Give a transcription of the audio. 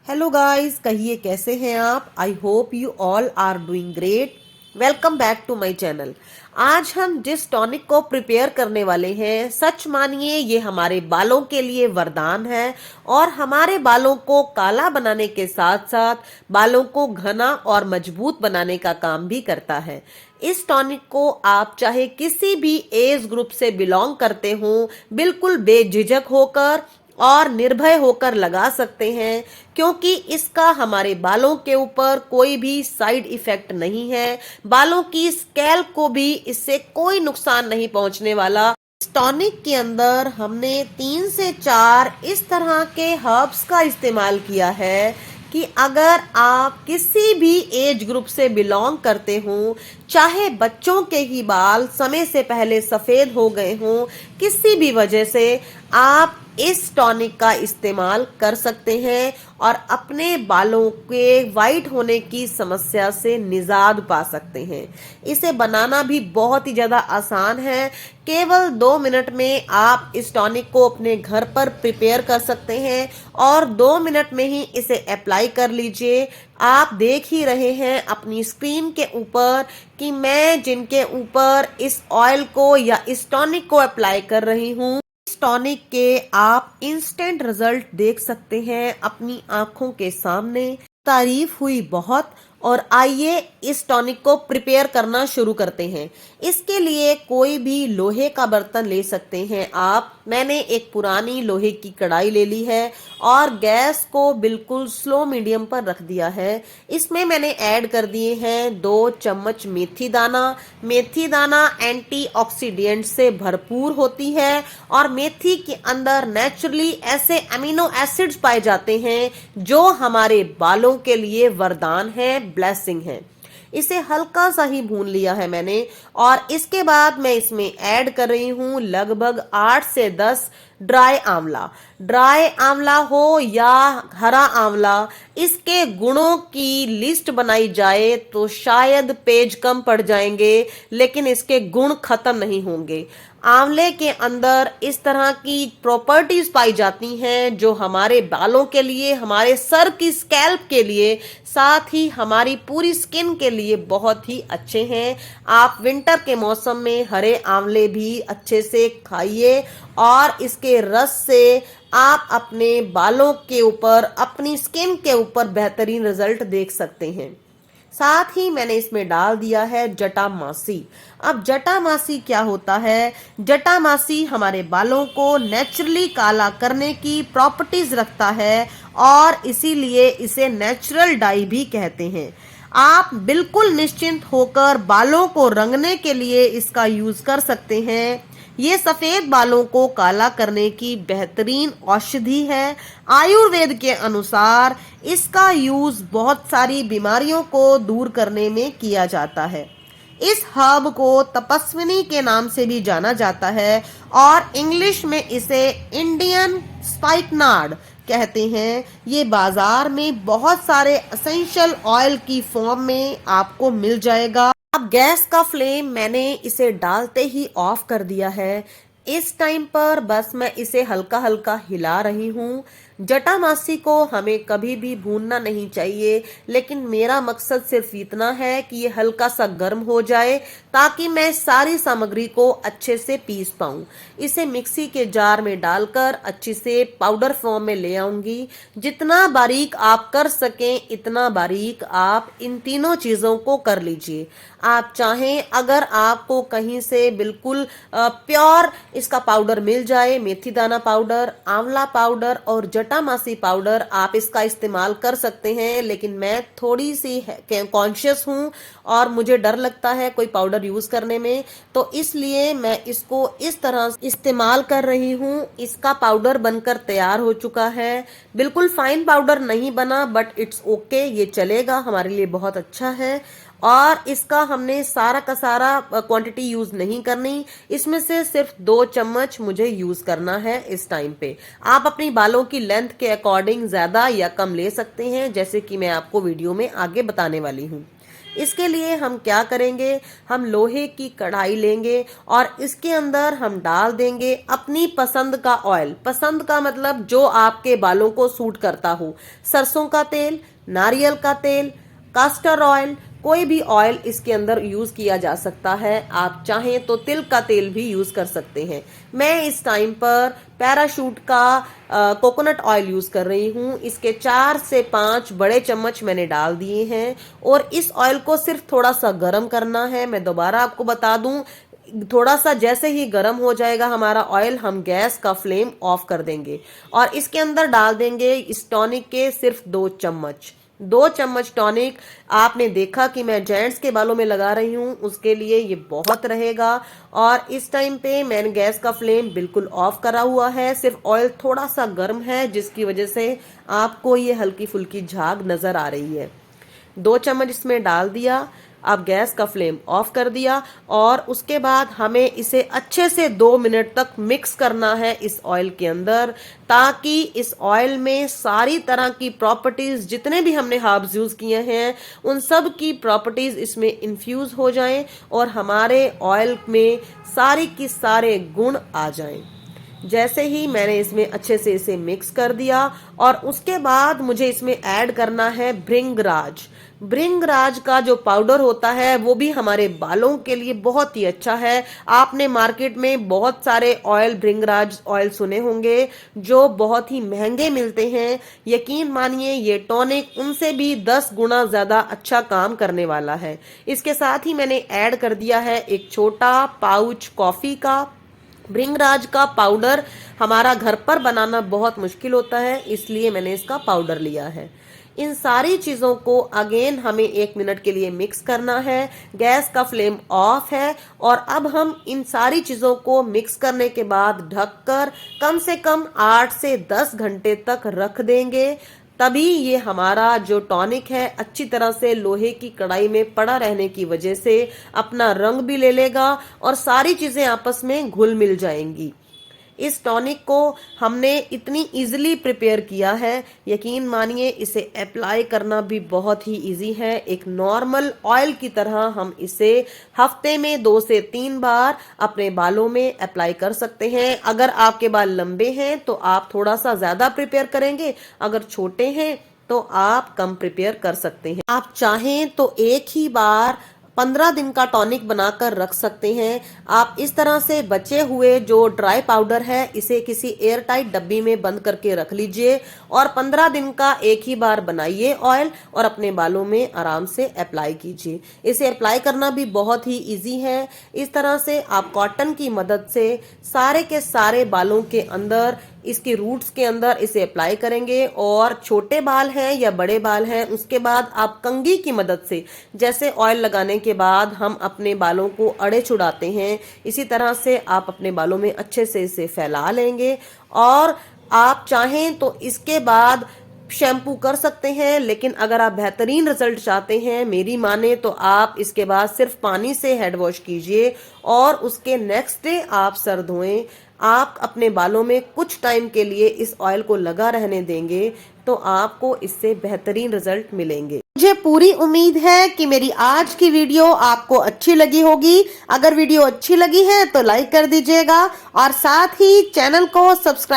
Hello guys, कहिए कैसे हैं आप। I hope you all are doing great. Welcome back to my channel. आज हम जिस टॉनिक को प्रिपेयर करने वाले हैं, सच मानिए ये हमारे बालों के लिए वरदान है और हमारे बालों को काला बनाने के साथ साथ बालों को घना और मजबूत बनाने का काम भी करता है। इस टॉनिक को आप चाहे किसी भी एज ग्रुप से बिलोंग करते हो, बिल्कुल बेझिझक होकर और निर्भय होकर लगा सकते हैं, क्योंकि इसका हमारे बालों के ऊपर कोई भी साइड इफेक्ट नहीं है। बालों की स्कैल्प को भी इससे कोई नुकसान नहीं पहुंचने वाला। इस टॉनिक के अंदर हमने 3 से 4 इस तरह के हर्ब्स का इस्तेमाल किया है कि अगर आप किसी भी एज ग्रुप से बिलोंग करते हो, चाहे बच्चों के ही बाल समय से पहले सफेद हो गए हों, किसी भी वजह से आप इस टॉनिक का इस्तेमाल कर सकते हैं और अपने बालों के वाइट होने की समस्या से निजात पा सकते हैं। इसे बनाना भी बहुत ही ज़्यादा आसान है। केवल 2 मिनट में आप इस टॉनिक को अपने घर पर प्रिपेयर कर सकते हैं और 2 मिनट में ही इसे अप्लाई कर लीजिए। आप देख ही रहे हैं अपनी स्क्रीन के ऊपर कि मैं जिनके ऊपर इस ऑयल को या इस टॉनिक को अप्लाई कर रही हूँ, इस टॉनिक के आप इंस्टेंट रिजल्ट देख सकते हैं अपनी आंखों के सामने। तारीफ हुई बहुत। और आइए इस टॉनिक को प्रिपेयर करना शुरू करते हैं। इसके लिए कोई भी लोहे का बर्तन ले सकते हैं आप। मैंने एक पुरानी लोहे की कढ़ाई ले ली है और गैस को बिल्कुल स्लो मीडियम पर रख दिया है। इसमें मैंने ऐड कर दिए हैं 2 चम्मच मेथी दाना। मेथी दाना एंटीऑक्सीडेंट से भरपूर होती है और मेथी के अंदर नेचुरली ऐसे अमीनो एसिड्स पाए जाते हैं जो हमारे बालों के लिए वरदान है, ब्लेसिंग है। इसे हल्का सा ही भून लिया है मैंने और इसके बाद मैं इसमें ऐड कर रही हूं लगभग 8 से 10 ड्राई आंवला। ड्राई आंवला हो या हरा आंवला, इसके गुणों की लिस्ट बनाई जाए तो शायद पेज कम पड़ जाएंगे, लेकिन इसके गुण खत्म नहीं होंगे। आंवले के अंदर इस तरह की प्रॉपर्टीज पाई जाती हैं जो हमारे बालों के लिए, हमारे सर की स्कैल्प के लिए, साथ ही हमारी पूरी स्किन के लिए बहुत ही अच्छे हैं। आप विंटर के मौसम में हरे आंवले भी अच्छे से खाइए और इसके रस से आप अपने बालों के ऊपर, अपनी स्किन के ऊपर बेहतरीन रिजल्ट देख सकते हैं। साथ ही मैंने इसमें डाल दिया है जटामासी। अब जटामासी क्या होता है? जटामासी हमारे बालों को नेचुरली काला करने की प्रॉपर्टीज रखता है और इसीलिए इसे नेचुरल डाई भी कहते हैं। आप बिल्कुल निश्चिंत होकर बालों को रंगने के लिए इसका यूज कर सकते हैं। ये सफेद बालों को काला करने की बेहतरीन औषधि है। आयुर्वेद के अनुसार इसका यूज बहुत सारी बीमारियों को दूर करने में किया जाता है। इस हर्ब को तपस्विनी के नाम से भी जाना जाता है और इंग्लिश में इसे इंडियन स्पाइकनार्ड कहते हैं। ये बाजार में बहुत सारे एसेंशियल ऑयल की फॉर्म में आपको मिल जाएगा। अब गैस का फ्लेम मैंने इसे डालते ही ऑफ कर दिया है। इस टाइम पर बस मैं इसे हल्का हल्का हिला रही हूँ। जटामासी को हमें कभी भी भूनना नहीं चाहिए, लेकिन मेरा मकसद सिर्फ इतना है कि ये हल्का सा गर्म हो जाए ताकि मैं सारी सामग्री को अच्छे से पीस पाऊँ। इसे मिक्सी के जार में डालकर अच्छे से पाउडर फॉर्म में ले आऊंगी। जितना बारीक आप कर सकें इतना बारीक आप इन तीनों चीज़ों को कर लीजिए। आप चाहें, अगर आपको कहीं से बिल्कुल प्योर इसका पाउडर मिल जाए, मेथी दाना पाउडर, आंवला पाउडर और जटामासी पाउडर, आप इसका इस्तेमाल कर सकते हैं। लेकिन मैं थोड़ी सी कॉन्शियस हूँ और मुझे डर लगता है कोई पाउडर यूज करने में, तो इसलिए मैं इसको इस तरह इस्तेमाल कर रही हूँ। इसका पाउडर बनकर तैयार हो चुका है। बिल्कुल फाइन पाउडर नहीं बना, बट इट्स ओके, ये चलेगा, हमारे लिए बहुत अच्छा है। और इसका हमने सारा का सारा क्वांटिटी यूज नहीं करनी, इसमें से सिर्फ 2 चम्मच मुझे यूज करना है इस टाइम पे। आप अपनी बालों की लेंथ के अकॉर्डिंग ज्यादा या कम ले सकते हैं, जैसे कि मैं आपको वीडियो में आगे बताने वाली हूँ। इसके लिए हम क्या करेंगे, हम लोहे की कढ़ाई लेंगे और इसके अंदर हम डाल देंगे अपनी पसंद का ऑयल। पसंद का मतलब जो आपके बालों को सूट करता हो। सरसों का तेल, नारियल का तेल, कास्टर ऑयल, कोई भी ऑयल इसके अंदर यूज किया जा सकता है। आप चाहें तो तिल का तेल भी यूज कर सकते हैं। मैं इस टाइम पर पैराशूट का कोकोनट ऑयल यूज कर रही हूँ। इसके 4 से 5 बड़े चम्मच मैंने डाल दिए हैं और इस ऑयल को सिर्फ थोड़ा सा गर्म करना है। मैं दोबारा आपको बता दूं, थोड़ा सा जैसे ही गर्म हो जाएगा हमारा ऑयल, हम गैस का फ्लेम ऑफ कर देंगे और इसके अंदर डाल देंगे इस टॉनिक के सिर्फ 2 चम्मच। 2 चम्मच टॉनिक आपने देखा कि मैं जेंट्स के बालों में लगा रही हूँ, उसके लिए ये बहुत रहेगा। और इस टाइम पे मैंने गैस का फ्लेम बिल्कुल ऑफ करा हुआ है, सिर्फ ऑयल थोड़ा सा गर्म है जिसकी वजह से आपको ये हल्की फुल्की झाग नजर आ रही है। 2 चम्मच इसमें डाल दिया, अब गैस का फ्लेम ऑफ कर दिया और उसके बाद हमें इसे अच्छे से 2 मिनट तक मिक्स करना है इस ऑयल के अंदर, ताकि इस ऑयल में सारी तरह की प्रॉपर्टीज, जितने भी हमने हर्ब्स यूज किए हैं उन सब की प्रॉपर्टीज इसमें इन्फ्यूज हो जाएं और हमारे ऑयल में सारे की सारे गुण आ जाएं। जैसे ही मैंने इसमें अच्छे से इसे मिक्स कर दिया और उसके बाद मुझे इसमें ऐड करना है भृंगराज। भृंगराज का जो पाउडर होता है वो भी हमारे बालों के लिए बहुत ही अच्छा है। आपने मार्केट में बहुत सारे ऑयल, भृंगराज ऑयल सुने होंगे जो बहुत ही महंगे मिलते हैं। यकीन मानिए ये टॉनिक उनसे भी 10 गुना ज्यादा अच्छा काम करने वाला है। इसके साथ ही मैंने ऐड कर दिया है एक छोटा पाउच कॉफी का। भृंगराज का पाउडर हमारा घर पर बनाना बहुत मुश्किल होता है, इसलिए मैंने इसका पाउडर लिया है। इन सारी चीजों को अगेन हमें 1 मिनट के लिए मिक्स करना है। गैस का फ्लेम ऑफ है और अब हम इन सारी चीजों को मिक्स करने के बाद ढककर कम से कम 8 से 10 घंटे तक रख देंगे। तभी ये हमारा जो टॉनिक है अच्छी तरह से लोहे की कढ़ाई में पड़ा रहने की वजह से अपना रंग भी ले लेगा और सारी चीजें आपस में घुल मिल जाएंगी। इस टॉनिक को हमने इतनी इजीली प्रिपेयर किया है, यकीन मानिए इसे अप्लाई करना भी बहुत ही इजी है। एक नॉर्मल ऑयल की तरह हम इसे हफ्ते में 2 से 3 बार अपने बालों में अप्लाई कर सकते हैं। अगर आपके बाल लंबे हैं तो आप थोड़ा सा ज्यादा प्रिपेयर करेंगे, अगर छोटे हैं तो आप कम प्रिपेयर कर सकते हैं। आप चाहें तो एक ही बार 15 दिन का टॉनिक बनाकर रख सकते हैं। आप इस तरह से बचे हुए जो ड्राई पाउडर है इसे किसी एयर टाइट डब्बी में बंद करके रख लीजिए और 15 दिन का एक ही बार बनाइए ऑयल और अपने बालों में आराम से अप्लाई कीजिए। इसे अप्लाई करना भी बहुत ही इजी है। इस तरह से आप कॉटन की मदद से सारे के सारे बालों के अंदर, इसके रूट्स के अंदर इसे अप्लाई करेंगे और छोटे बाल हैं या बड़े बाल हैं उसके बाद आप कंघी की मदद से, जैसे ऑयल लगाने के बाद हम अपने बालों को अड़े छुड़ाते हैं, इसी तरह से आप अपने बालों में अच्छे से इसे फैला लेंगे। और आप चाहें तो इसके बाद शैम्पू कर सकते हैं, लेकिन अगर आप बेहतरीन रिजल्ट चाहते हैं मेरी माने तो आप इसके बाद सिर्फ पानी से हेड वॉश कीजिए और उसके नेक्स्ट डे आप सर धोएं। आप अपने बालों में कुछ टाइम के लिए इस ऑयल को लगा रहने देंगे तो आपको इससे बेहतरीन रिजल्ट मिलेंगे। मुझे पूरी उम्मीद है कि मेरी आज की वीडियो आपको अच्छी लगी होगी। अगर वीडियो अच्छी लगी है तो लाइक कर दीजिएगा और साथ ही चैनल को सब्सक्राइब